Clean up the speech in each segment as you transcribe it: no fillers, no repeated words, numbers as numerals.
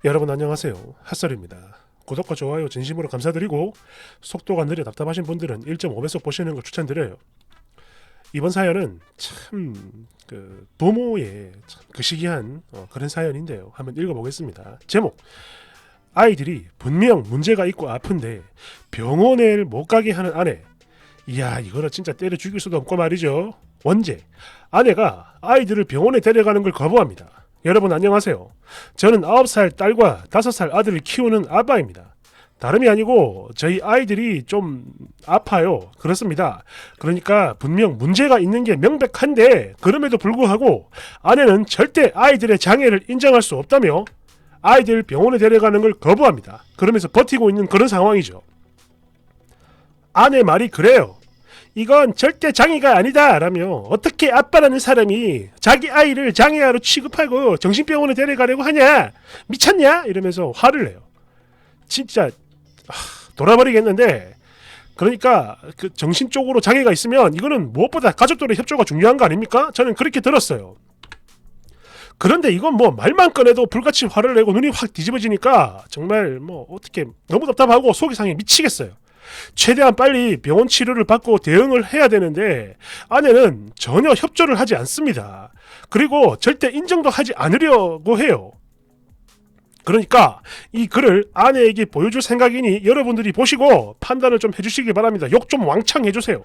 여러분 안녕하세요. 핫설입니다. 구독과 좋아요 진심으로 감사드리고 속도가 느려 답답하신 분들은 1.5배속 보시는 걸 추천드려요. 이번 사연은 참 부모의 참 시기한 그런 사연인데요. 한번 읽어보겠습니다. 제목: 아이들이 분명 문제가 있고 아픈데 병원에 못 가게 하는 아내. 이야, 이거는 진짜 때려 죽일 수도 없고 말이죠. 원제: 아내가 아이들을 병원에 데려가는 걸 거부합니다. 여러분 안녕하세요. 저는 9살 딸과 5살 아들을 키우는 아빠입니다. 다름이 아니고 저희 아이들이 좀 아파요. 그렇습니다. 그러니까 분명 문제가 있는 게 명백한데 그럼에도 불구하고 아내는 절대 아이들의 장애를 인정할 수 없다며 아이들 병원에 데려가는 걸 거부합니다. 그러면서 버티고 있는 그런 상황이죠. 아내 말이 그래요. 이건 절대 장애가 아니다 라며 어떻게 아빠라는 사람이 자기 아이를 장애아로 취급하고 정신병원에 데려가려고 하냐, 미쳤냐 이러면서 화를 내요. 진짜 돌아버리겠는데, 그러니까 그 정신적으로 장애가 있으면 이거는 무엇보다 가족들의 협조가 중요한 거 아닙니까? 저는 그렇게 들었어요. 그런데 이건 뭐 말만 꺼내도 불같이 화를 내고 눈이 확 뒤집어지니까 정말 뭐 어떻게 너무 답답하고 속이 상해 미치겠어요. 최대한 빨리 병원 치료를 받고 대응을 해야 되는데 아내는 전혀 협조를 하지 않습니다. 그리고 절대 인정도 하지 않으려고 해요. 그러니까 이 글을 아내에게 보여줄 생각이니 여러분들이 보시고 판단을 좀 해주시기 바랍니다. 욕 좀 왕창 해주세요.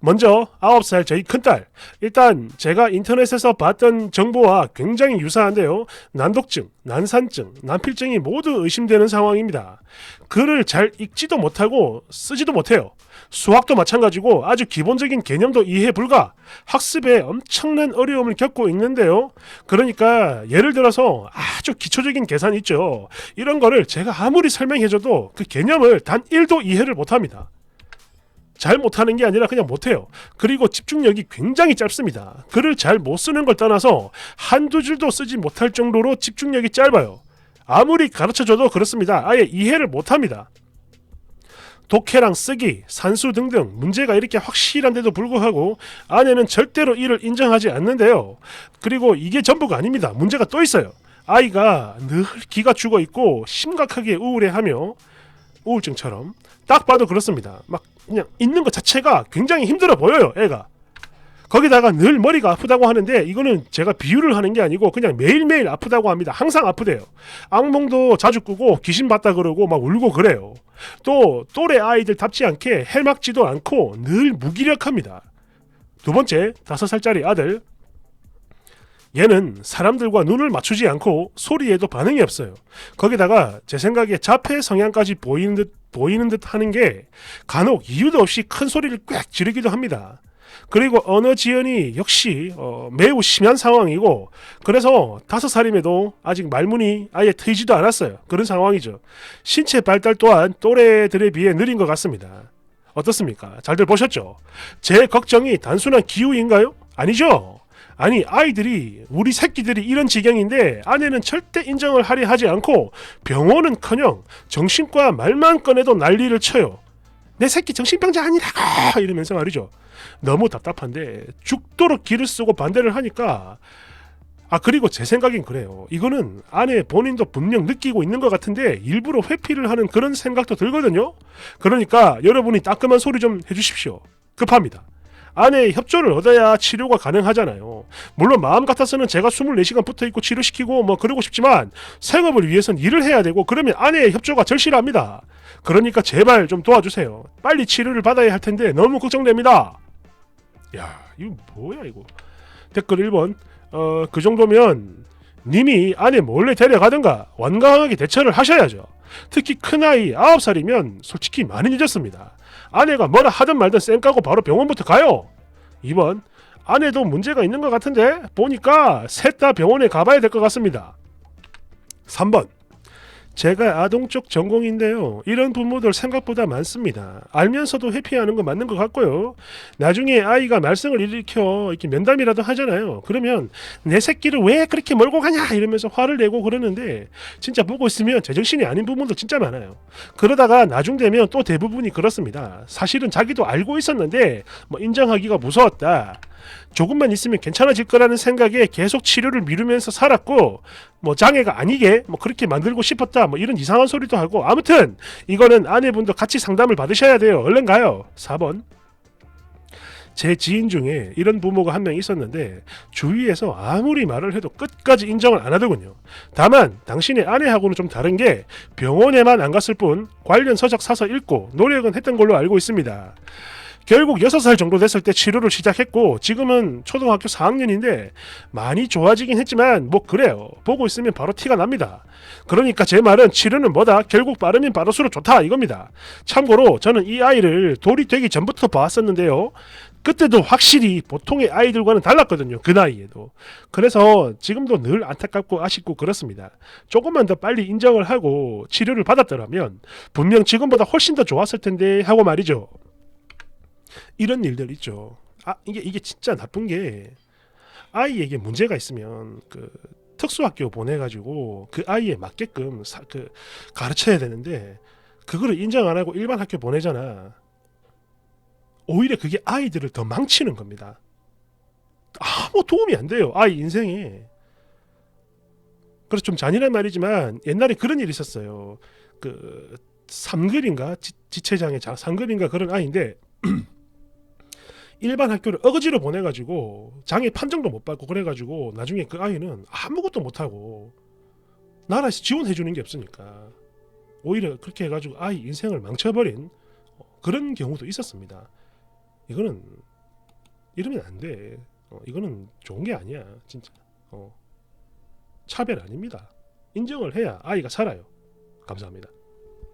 먼저 9살 저희 큰딸, 일단 제가 인터넷에서 봤던 정보와 굉장히 유사한데요. 난독증, 난산증, 난필증이 모두 의심되는 상황입니다. 글을 잘 읽지도 못하고 쓰지도 못해요. 수학도 마찬가지고 아주 기본적인 개념도 이해 불가, 학습에 엄청난 어려움을 겪고 있는데요. 그러니까 예를 들어서 아주 기초적인 계산 있죠. 이런 거를 제가 아무리 설명해줘도 그 개념을 단 1도 이해를 못합니다. 잘 못하는 게 아니라 그냥 못해요. 그리고 집중력이 굉장히 짧습니다. 글을 잘 못 쓰는 걸 떠나서 한두 줄도 쓰지 못할 정도로 집중력이 짧아요. 아무리 가르쳐줘도 그렇습니다. 아예 이해를 못합니다. 독해랑 쓰기, 산수 등등 문제가 이렇게 확실한데도 불구하고 아내는 절대로 이를 인정하지 않는데요. 그리고 이게 전부가 아닙니다. 문제가 또 있어요. 아이가 늘 기가 죽어 있고 심각하게 우울해하며, 우울증처럼 딱 봐도 그렇습니다. 막 그냥 있는 것 자체가 굉장히 힘들어 보여요, 애가. 거기다가 늘 머리가 아프다고 하는데 이거는 제가 비유를 하는 게 아니고 그냥 매일매일 아프다고 합니다. 항상 아프대요. 악몽도 자주 꾸고 귀신 봤다 그러고 막 울고 그래요. 또 또래 아이들답지 않게 해맑지도 않고 늘 무기력합니다. 두 번째, 5살짜리 아들. 얘는 사람들과 눈을 맞추지 않고 소리에도 반응이 없어요. 거기다가 제 생각에 자폐 성향까지 보이는 듯 하는 게 간혹 이유도 없이 큰 소리를 꽥 지르기도 합니다. 그리고 언어 지연이 역시 매우 심한 상황이고, 그래서 5살임에도 아직 말문이 아예 트이지도 않았어요. 그런 상황이죠. 신체 발달 또한 또래들에 비해 느린 것 같습니다. 어떻습니까? 잘들 보셨죠? 제 걱정이 단순한 기후인가요? 아니죠. 아니, 아이들이, 우리 새끼들이 이런 지경인데 아내는 절대 인정을 하려 하지 않고 병원은커녕 정신과 말만 꺼내도 난리를 쳐요. 내 새끼 정신병자 아니라고 이러면서 말이죠. 너무 답답한데 죽도록 기를 쓰고 반대를 하니까, 그리고 제 생각엔 그래요. 이거는 아내 본인도 분명 느끼고 있는 것 같은데 일부러 회피를 하는 그런 생각도 들거든요. 그러니까 여러분이 따끔한 소리 좀 해주십시오. 급합니다. 아내의 협조를 얻어야 치료가 가능하잖아요. 물론 마음 같아서는 제가 24시간 붙어있고 치료시키고 뭐 그러고 싶지만 생업을 위해선 일을 해야 되고, 그러면 아내의 협조가 절실합니다. 그러니까 제발 좀 도와주세요. 빨리 치료를 받아야 할 텐데 너무 걱정됩니다. 야, 이거 뭐야 이거. 댓글 1번. 그 정도면 님이 아내 몰래 데려가든가 완강하게 대처를 하셔야죠. 특히 큰아이 9살이면 솔직히 많이 늦었습니다. 아내가 뭐라 하든 말든 쌩 까고 바로 병원부터 가요. 2번. 아내도 문제가 있는 것 같은데 보니까 셋 다 병원에 가봐야 될 것 같습니다. 3번. 제가 아동 쪽 전공인데요. 이런 부모들 생각보다 많습니다. 알면서도 회피하는 건 맞는 것 같고요. 나중에 아이가 말썽을 일으켜 이렇게 면담이라도 하잖아요. 그러면 내 새끼를 왜 그렇게 몰고 가냐 이러면서 화를 내고 그러는데, 진짜 보고 있으면 제정신이 아닌 부분도 진짜 많아요. 그러다가 나중 되면 또 대부분이 그렇습니다. 사실은 자기도 알고 있었는데 뭐 인정하기가 무서웠다. 조금만 있으면 괜찮아질 거라는 생각에 계속 치료를 미루면서 살았고, 뭐 장애가 아니게 뭐 그렇게 만들고 싶었다 뭐 이런 이상한 소리도 하고, 아무튼 이거는 아내분도 같이 상담을 받으셔야 돼요. 얼른 가요. 4번. 제 지인 중에 이런 부모가 한 명 있었는데 주위에서 아무리 말을 해도 끝까지 인정을 안 하더군요. 다만 당신의 아내하고는 좀 다른 게 병원에만 안 갔을 뿐 관련 서적 사서 읽고 노력은 했던 걸로 알고 있습니다. 결국 6살 정도 됐을 때 치료를 시작했고 지금은 초등학교 4학년인데 많이 좋아지긴 했지만 뭐 그래요. 보고 있으면 바로 티가 납니다. 그러니까 제 말은 치료는 뭐다? 결국 빠르면 빠를수록 좋다 이겁니다. 참고로 저는 이 아이를 돌이 되기 전부터 봤었는데요. 그때도 확실히 보통의 아이들과는 달랐거든요. 그 나이에도. 그래서 지금도 늘 안타깝고 아쉽고 그렇습니다. 조금만 더 빨리 인정을 하고 치료를 받았더라면 분명 지금보다 훨씬 더 좋았을 텐데 하고 말이죠. 이런 일들 있죠. 이게 진짜 나쁜 게 아이에게 문제가 있으면 그 특수학교 보내가지고 그 아이에 맞게끔 가르쳐야 되는데 그거를 인정 안 하고 일반 학교 보내잖아. 오히려 그게 아이들을 더 망치는 겁니다. 아무 도움이 안 돼요. 아이 인생에. 그래서 좀 잔인한 말이지만 옛날에 그런 일이 있었어요. 그 3급인가 지체장애 3급인가 그런 아이인데 일반 학교를 어거지로 보내가지고 장애 판정도 못 받고 그래가지고 나중에 그 아이는 아무것도 못하고 나라에서 지원해주는 게 없으니까 오히려 그렇게 해가지고 아이 인생을 망쳐버린 그런 경우도 있었습니다. 이거는 이러면 안 돼. 이거는 좋은 게 아니야 진짜. 차별 아닙니다. 인정을 해야 아이가 살아요. 감사합니다.